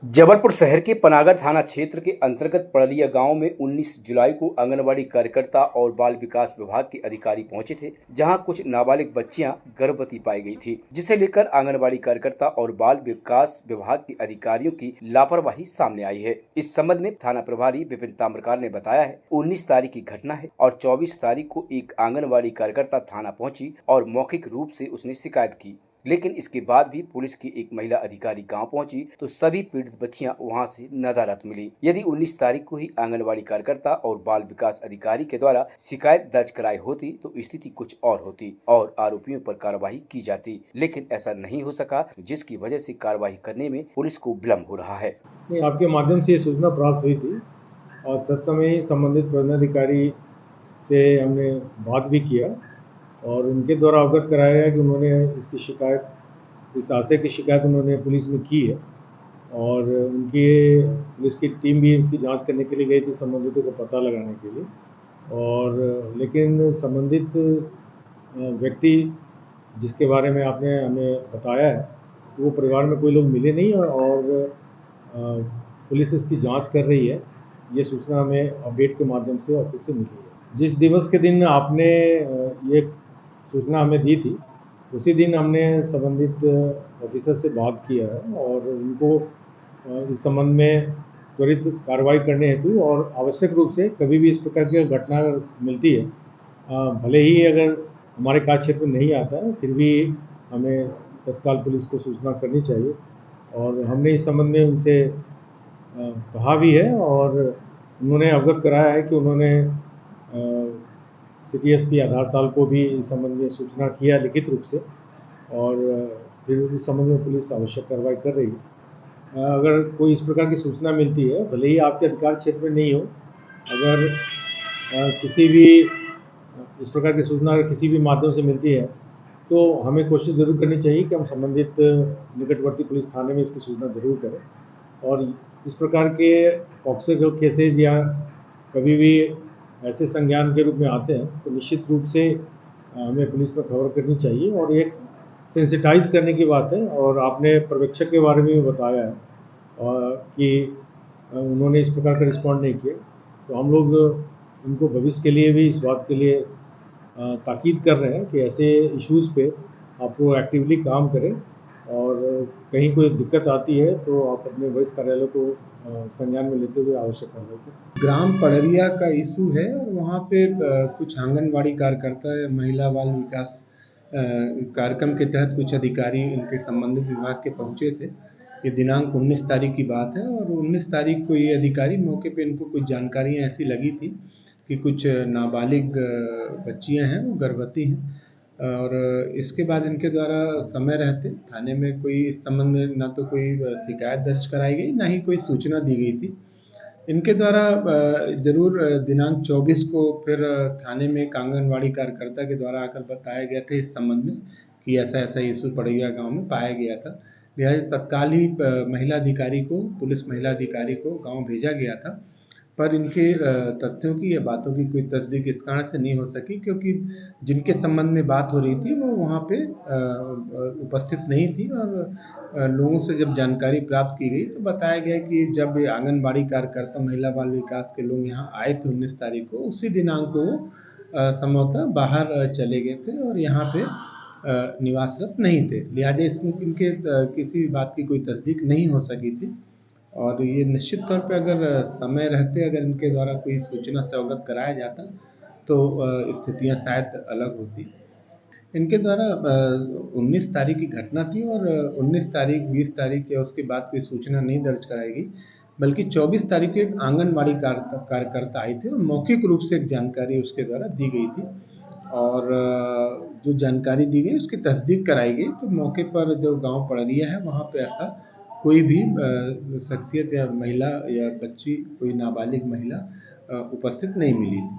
जबलपुर शहर के पनागर थाना क्षेत्र के अंतर्गत पड़रिया गांव में 19 जुलाई को आंगनबाड़ी कार्यकर्ता और बाल विकास विभाग के अधिकारी पहुंचे थे, जहां कुछ नाबालिग बच्चियां गर्भवती पाई गई थी, जिसे लेकर आंगनबाड़ी कार्यकर्ता और बाल विकास विभाग के अधिकारियों की लापरवाही सामने आई है। इस संबंध में थाना प्रभारी विपिन ताम्रकार ने बताया है, 19 तारीख की घटना है और 24 तारीख को एक आंगनबाड़ी कार्यकर्ता थाना पहुंची और मौखिक रूप से उसने शिकायत की, लेकिन इसके बाद भी पुलिस की एक महिला अधिकारी गांव पहुंची तो सभी पीड़ित बच्चियां वहां से नदारद मिली। यदि 19 तारीख को ही आंगनबाड़ी कार्यकर्ता और बाल विकास अधिकारी के द्वारा शिकायत दर्ज कराई होती तो स्थिति कुछ और होती और आरोपियों पर कार्रवाई की जाती, लेकिन ऐसा नहीं हो सका, जिसकी वजह से कार्रवाई करने में पुलिस को विलम्ब हो रहा है। आपके माध्यम से ये सूचना प्राप्त हुई थी और तत्समय संबंधित प्रबंधनाधिकारी से हमने बात भी किया और उनके द्वारा अवगत कराया गया कि उन्होंने इसकी शिकायत, इस आशय की शिकायत उन्होंने पुलिस में की है और उनकी पुलिस की टीम भी इसकी जांच करने के लिए गई थी, संबंधितों को पता लगाने के लिए। और लेकिन संबंधित व्यक्ति जिसके बारे में आपने हमें बताया है, वो परिवार में कोई लोग मिले नहीं और पुलिस इसकी जांच कर रही है। ये सूचना हमें अपडेट के माध्यम से ऑफिस से मिली है। जिस दिवस के दिन आपने ये सूचना हमें दी थी, उसी दिन हमने संबंधित ऑफिसर से बात किया है और उनको इस संबंध में त्वरित कार्रवाई करने हेतु और आवश्यक रूप से कभी भी इस प्रकार की घटना मिलती है, भले ही अगर हमारे कार्य क्षेत्र में नहीं आता है, फिर भी हमें तत्काल पुलिस को सूचना करनी चाहिए। और हमने इस संबंध में उनसे कहा भी है और उन्होंने अवगत कराया है कि उन्होंने सिटी एसपी आधारताल को भी इस संबंध में सूचना किया लिखित रूप से और फिर उस संबंध में पुलिस आवश्यक कार्रवाई कर रही है। अगर कोई इस प्रकार की सूचना मिलती है, भले ही आपके अधिकार क्षेत्र में नहीं हो, अगर किसी भी इस प्रकार की सूचना अगर किसी भी माध्यम से मिलती है तो हमें कोशिश ज़रूर करनी चाहिए कि हम संबंधित निकटवर्ती पुलिस थाने में इसकी सूचना ज़रूर करें। और इस प्रकार के पॉक्सो केसेज या कभी भी ऐसे संज्ञान के रूप में आते हैं तो निश्चित रूप से हमें पुलिस पर खबर करनी चाहिए और एक सेंसिटाइज करने की बात है। और आपने पर्यवेक्षक के बारे में भी बताया है कि उन्होंने इस प्रकार का रिस्पॉन्ड नहीं किया, तो हम लोग उनको भविष्य के लिए भी इस बात के लिए ताकीद कर रहे हैं कि ऐसे इश्यूज़ पे आपको एक्टिवली काम करें और कहीं कोई दिक्कत आती है तो आप अपने वरिष्ठ कार्यालय को संज्ञान में लेते हुए आवश्यक कार्रवाई करें। ग्राम पड़रिया का इशू है और वहाँ पे कुछ आंगनबाड़ी कार्यकर्ता महिला बाल विकास कार्यक्रम के तहत कुछ अधिकारी इनके संबंधित विभाग के पहुँचे थे। ये दिनांक 19 तारीख की बात है और 19 तारीख को ये अधिकारी मौके पे इनको कुछ जानकारियाँ ऐसी लगी थी कि कुछ नाबालिग बच्चियाँ हैं, वो गर्भवती हैं और इसके बाद इनके द्वारा समय रहते थाने में कोई इस संबंध में ना तो कोई शिकायत दर्ज कराई गई, ना ही कोई सूचना दी गई थी। इनके द्वारा ज़रूर दिनांक 24 को फिर थाने में एक आंगनबाड़ी कार्यकर्ता के द्वारा आकर बताया गया था इस संबंध में कि ऐसा इशू पड़रिया गांव में पाया गया था। लिहाजा तत्काल ही महिला अधिकारी को, पुलिस महिला अधिकारी को गांव भेजा गया था, पर इनके तथ्यों की या बातों की कोई तस्दीक इस कारण से नहीं हो सकी क्योंकि जिनके संबंध में बात हो रही थी वो वहाँ पे उपस्थित नहीं थी। और लोगों से जब जानकारी प्राप्त की गई तो बताया गया कि जब आंगनबाड़ी कार्यकर्ता महिला बाल विकास के लोग यहाँ आए थे 19 तारीख को, उसी दिनांक को वो संभवतः बाहर चले गए थे और यहाँ पे निवासरत नहीं थे। लिहाजा इनके किसी भी बात की कोई तस्दीक नहीं हो सकी थी और ये निश्चित तौर पे अगर समय रहते अगर इनके द्वारा कोई सूचना से अवगत कराया जाता तो स्थितियाँ शायद अलग होती। इनके द्वारा 19 तारीख की घटना थी और 19 तारीख, 20 तारीख या उसके बाद कोई सूचना नहीं दर्ज कराई गई, बल्कि 24 तारीख को एक आंगनबाड़ी कार्यकर्ता आई थी और मौखिक रूप से एक जानकारी उसके द्वारा दी गई थी और जो जानकारी दी गई उसकी तस्दीक कराई गई तो मौके पर जो गांव पड़रिया है वहाँ पे ऐसा कोई भी शख्सियत या महिला या बच्ची, कोई नाबालिग महिला उपस्थित नहीं मिली थी।